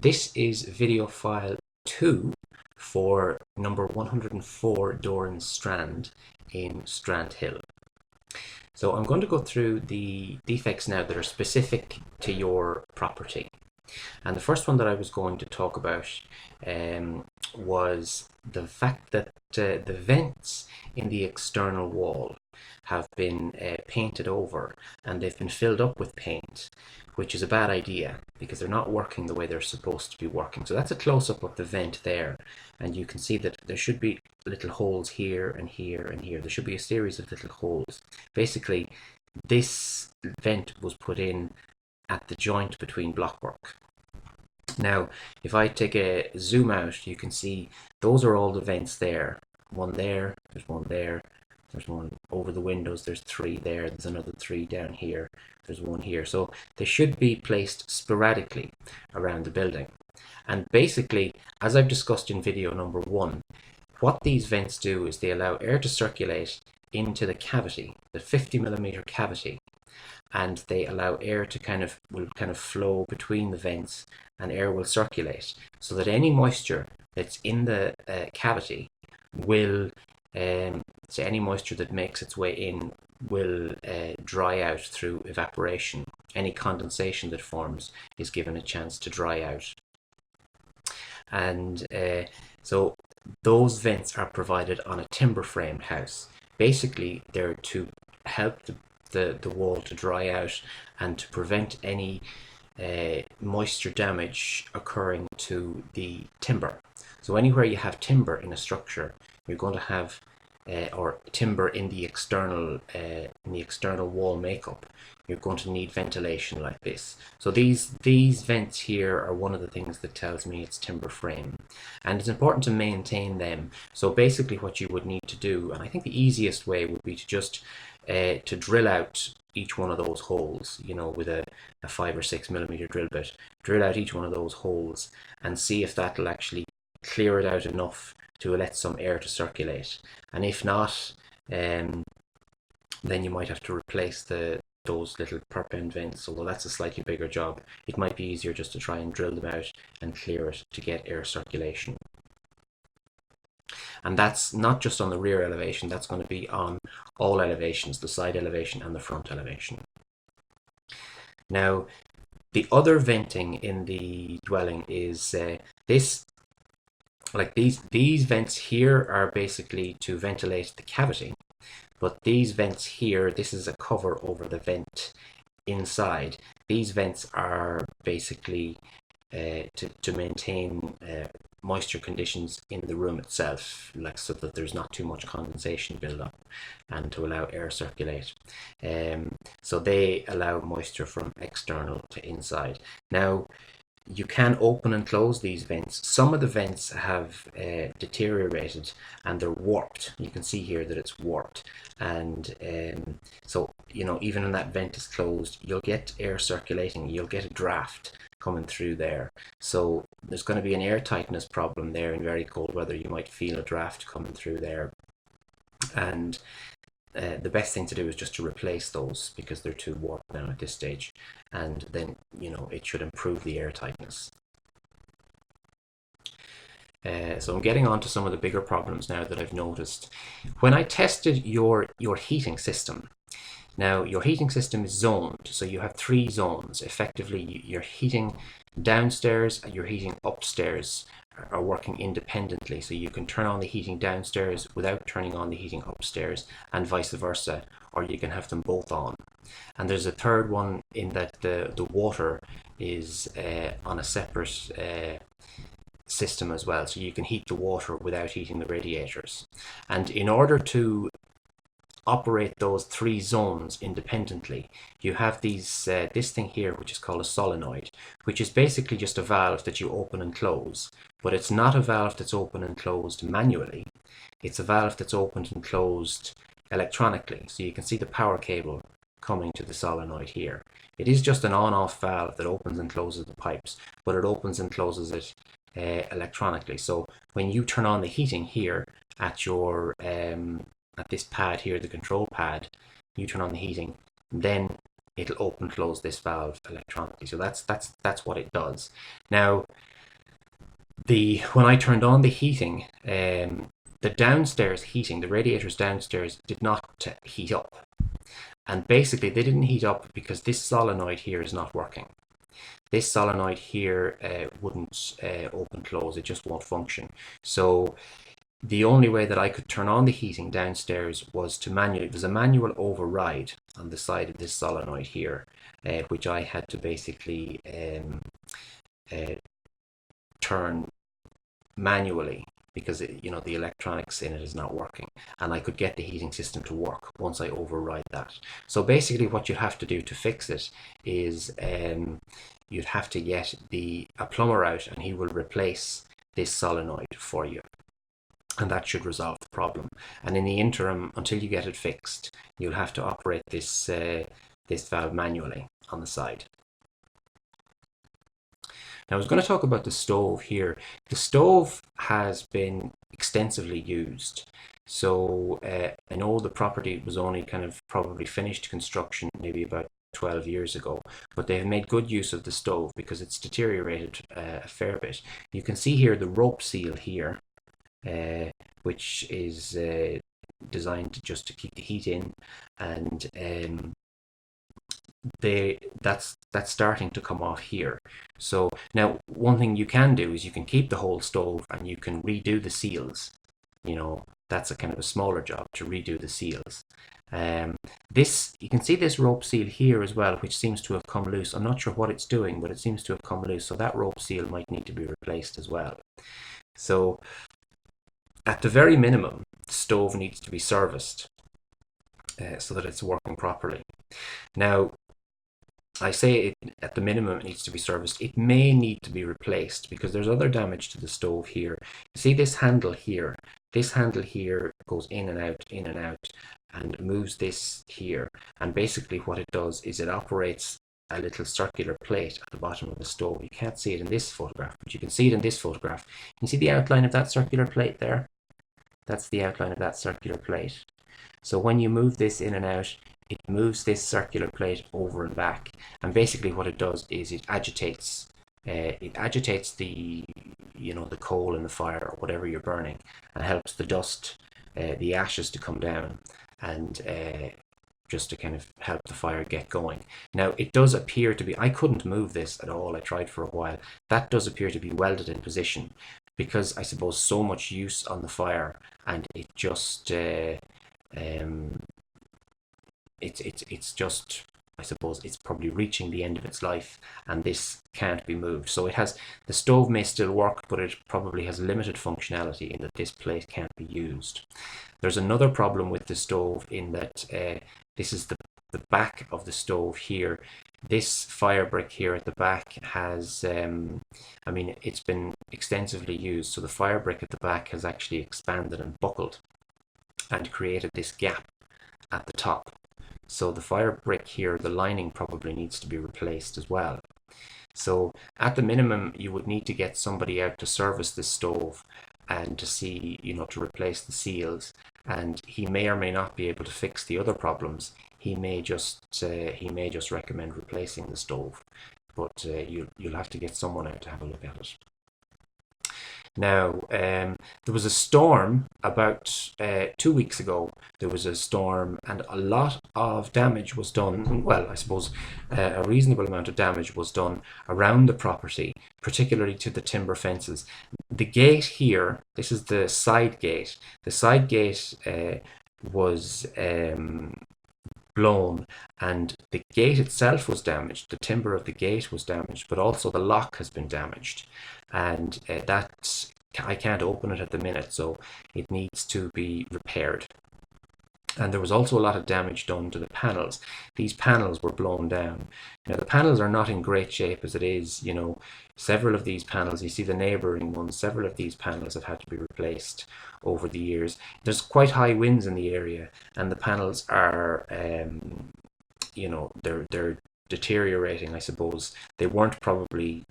This is video file 2 for number 104 Dorrins Strand in Strandhill. So I'm going to go through the defects now that are specific to your property. And the first one that I was going to talk about was the fact that the vents in the external wall have been painted over and they've been filled up with paint, which is a bad idea because they're not working the way they're supposed to be working. So that's a close-up of the vent there, and you can see that there should be little holes here and here and here. There should be a series of little holes. Basically, this vent was put in at the joint between blockwork. Now, if I take a zoom out, you can see those are all the vents there. One there, there's one there, there's one over the windows, there's three there, there's another three down here, there's one here. So they should be placed sporadically around the building. And basically, as I've discussed in video number 1, what these vents do is they allow air to circulate into the cavity, the 50mm cavity, and they allow air to will flow between the vents, and air will circulate so that any moisture that's in the cavity will so any moisture that makes its way in will dry out through evaporation. Any condensation that forms is given a chance to dry out. And so those vents are provided on a timber framed house. Basically, they're to help the wall to dry out and to prevent any moisture damage occurring to the timber. So anywhere you have timber in a structure, you're going to have or timber in the external wall makeup, you're going to need ventilation like this. So these vents here are one of the things that tells me it's timber frame, and it's important to maintain them. So basically what you would need to do, and I think the easiest way would be to just to drill out each one of those holes, you know, with a 5 or 6mm drill bit. Drill out each one of those holes and see if that'll actually clear it out enough to let some air to circulate. And if not, then you might have to replace those little perp end vents, although that's a slightly bigger job. It might be easier just to try and drill them out and clear it to get air circulation. And that's not just on the rear elevation, that's going to be on all elevations, the side elevation and the front elevation. Now, the other venting in the dwelling is these vents here are basically to ventilate the cavity, but these vents here, this is a cover over the vent inside. These vents are basically to maintain moisture conditions in the room itself, like so that there's not too much condensation build up, and to allow air circulate. So they allow moisture from external to inside. Now, you can open and close these vents. Some of the vents have deteriorated and they're warped. You can see here that it's warped, and so, you know, even when that vent is closed, you'll get air circulating, you'll get a draft coming through there. So there's going to be an air tightness problem there. In very cold weather, you might feel a draft coming through there, and the best thing to do is just to replace those because they're too warped now at this stage, and then, you know, it should improve the air tightness. So I'm getting on to some of the bigger problems now that I've noticed. When I tested your heating system, now your heating system is zoned, so you have 3 zones. Effectively, your heating downstairs and your heating upstairs are working independently, so you can turn on the heating downstairs without turning on the heating upstairs, and vice versa, or you can have them both on. And there's a third one in that the water is on a separate system as well, so you can heat the water without heating the radiators. And in order to operate those 3 zones independently, you have these this thing here, which is called a solenoid, which is basically just a valve that you open and close, but it's not a valve that's open and closed manually. It's a valve that's opened and closed electronically. So you can see the power cable coming to the solenoid here. It is just an on-off valve that opens and closes the pipes, but it opens and closes it electronically. So when you turn on the heating here at your at this pad here, the control pad, you turn on the heating, then it'll open close this valve electronically. So that's what it does. Now, when I turned on the heating, the downstairs heating, the radiators downstairs did not heat up. And basically they didn't heat up because this solenoid here is not working. This solenoid here wouldn't open close, it just won't function. So the only way that I could turn on the heating downstairs was to manually, there's a manual override on the side of this solenoid here, which I had to basically turn manually because the electronics in it is not working, and I could get the heating system to work once I override that. So basically what you have to do to fix it is you'd have to get a plumber out, and he will replace this solenoid for you, and that should resolve the problem. And in the interim, until you get it fixed, you'll have to operate this valve manually on the side. Now I was going to talk about the stove here. The stove has been extensively used. So I know the property was only kind of probably finished construction maybe about 12 years ago, but they've made good use of the stove because it's deteriorated a fair bit. You can see here the rope seal here, which is designed just to keep the heat in, and that's starting to come off here. So now one thing you can do is you can keep the whole stove and you can redo the seals. That's a kind of a smaller job to redo the seals. You can see this rope seal here as well, which seems to have come loose. I'm not sure what it's doing, but it seems to have come loose. So that rope seal might need to be replaced as well. So at the very minimum, the stove needs to be serviced so that it's working properly. Now, I say at the minimum it needs to be serviced. It may need to be replaced because there's other damage to the stove here. You see this handle here? This handle here goes in and out, and moves this here. And basically what it does is it operates a little circular plate at the bottom of the stove. You can't see it in this photograph, but you can see it in this photograph. You see the outline of that circular plate there? That's the outline of that circular plate. So when you move this in and out, it moves this circular plate over and back, and basically what it does is it agitates the the coal in the fire or whatever you're burning, and helps the dust, the ashes to come down, and just to kind of help the fire get going. Now it does appear to be, I couldn't move this at all, I tried for a while, that does appear to be welded in position because I suppose so much use on the fire, and it just it's just, I suppose it's probably reaching the end of its life, and this can't be moved. So the stove may still work, but it probably has limited functionality in that this plate can't be used. There's another problem with the stove in that this is the back of the stove here. This fire brick here at the back has, it's been extensively used, so the fire brick at the back has actually expanded and buckled and created this gap at the top. So the fire brick here, the lining probably needs to be replaced as well. So at the minimum, you would need to get somebody out to service this stove and to see, to replace the seals. And he may or may not be able to fix the other problems. He may just recommend replacing the stove, but you'll have to get someone out to have a look at it. Now, there was a storm about 2 weeks ago. There was a storm, and a lot of damage was done. Well, I suppose a reasonable amount of damage was done around the property, particularly to the timber fences. The gate here, this is the side gate. The side gate was blown, and the gate itself was damaged. The timber of the gate was damaged, but also the lock has been damaged, and I can't open it at the minute, so it needs to be repaired. And there was also a lot of damage done to the panels. These panels were blown down. Now the panels are not in great shape as it is. Several of these panels, you see the neighbouring ones, several of these panels have had to be replaced over the years. There's quite high winds in the area, and the panels are, they're deteriorating, I suppose. They weren't probably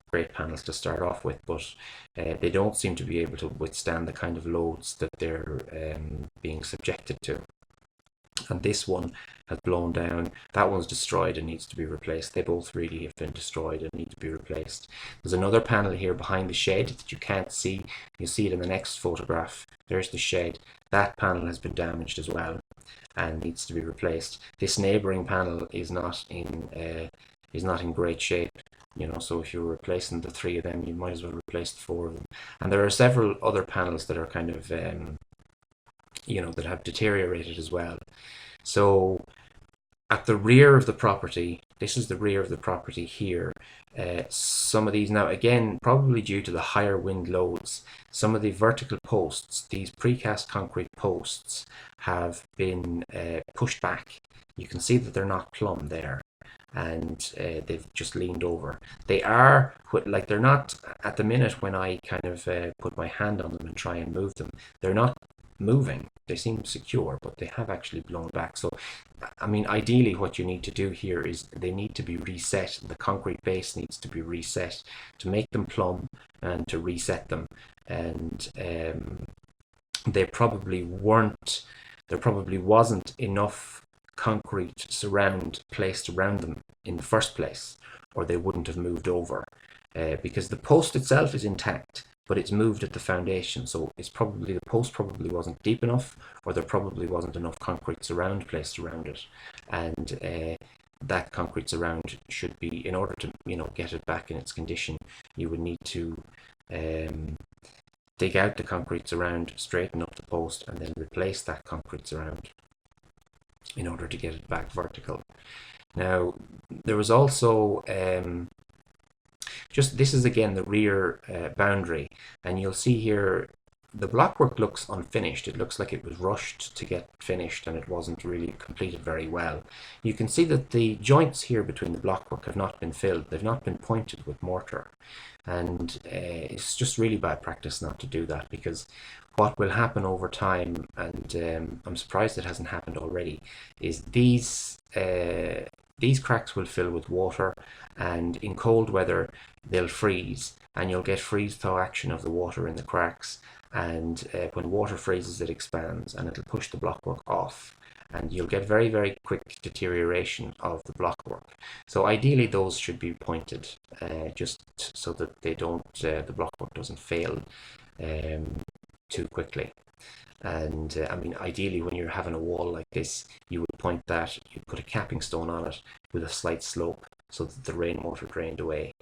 great panels to start off with, but they don't seem to be able to withstand the kind of loads that they're being subjected to. and this one has blown down. That one's destroyed and needs to be replaced. They both really have been destroyed and need to be replaced. There's another panel here behind the shed that you can't see. You'll see it in the next photograph. There's the shed. That panel has been damaged as well and needs to be replaced. This neighbouring panel is not in great shape. You know, so if you're replacing the three of them, you might as well replace the four of them. And there are several other panels that are kind of, that have deteriorated as well. So at the rear of the property, this is the rear of the property here. Some of these now, again, probably due to the higher wind loads, some of the vertical posts, these precast concrete posts, have been pushed back. You can see that they're not plumb there, and they've just leaned over. They are, like, they're not, at the minute when I kind of put my hand on them and try and move them, they're not moving. They seem secure, but they have actually blown back. So, I mean, ideally what you need to do here is they need to be reset. The concrete base needs to be reset to make them plumb and to reset them. And there probably wasn't enough concrete placed around them in the first place, or they wouldn't have moved over, because the post itself is intact, but it's moved at the foundation. So it's probably, the post probably wasn't deep enough, or there probably wasn't enough concrete surround placed around it. And that concrete surround should be, in order to, get it back in its condition, you would need to dig out the concrete surround, straighten up the post, and then replace that concrete surround in order to get it back vertical. Now, there was also this is again the rear boundary, and you'll see here the blockwork looks unfinished. It looks like it was rushed to get finished and it wasn't really completed very well. You can see that the joints here between the blockwork have not been filled. They've not been pointed with mortar, and it's just really bad practice not to do that, because what will happen over time, and I'm surprised it hasn't happened already, is these cracks will fill with water, and in cold weather they'll freeze, and you'll get freeze-thaw action of the water in the cracks, and when water freezes it expands and it'll push the blockwork off, and you'll get very, very quick deterioration of the blockwork. So ideally those should be pointed, just so that they don't, the blockwork doesn't fail too quickly. And I mean, ideally when you're having a wall like this, you would point that, you'd put a capping stone on it with a slight slope so that the rainwater drained away.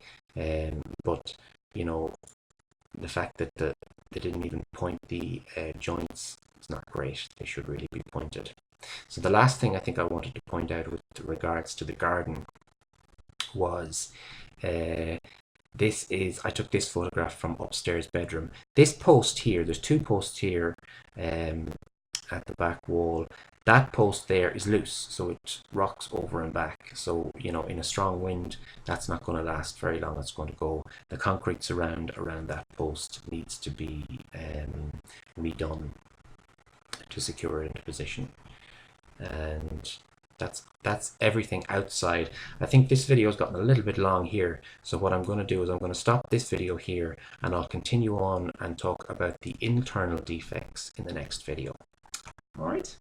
But the fact that they didn't even point the joints is not great. They should really be pointed. So the last thing I think I wanted to point out with regards to the garden was I took this photograph from upstairs bedroom. This post here, there's two posts here at the back wall. That post there is loose, so it rocks over and back. So, in a strong wind, that's not going to last very long. It's going to go. The concrete surround around that post needs to be redone to secure it into position. And that's everything outside. I think this video has gotten a little bit long here, so what I'm going to do is I'm going to stop this video here, and I'll continue on and talk about the internal defects in the next video. All right.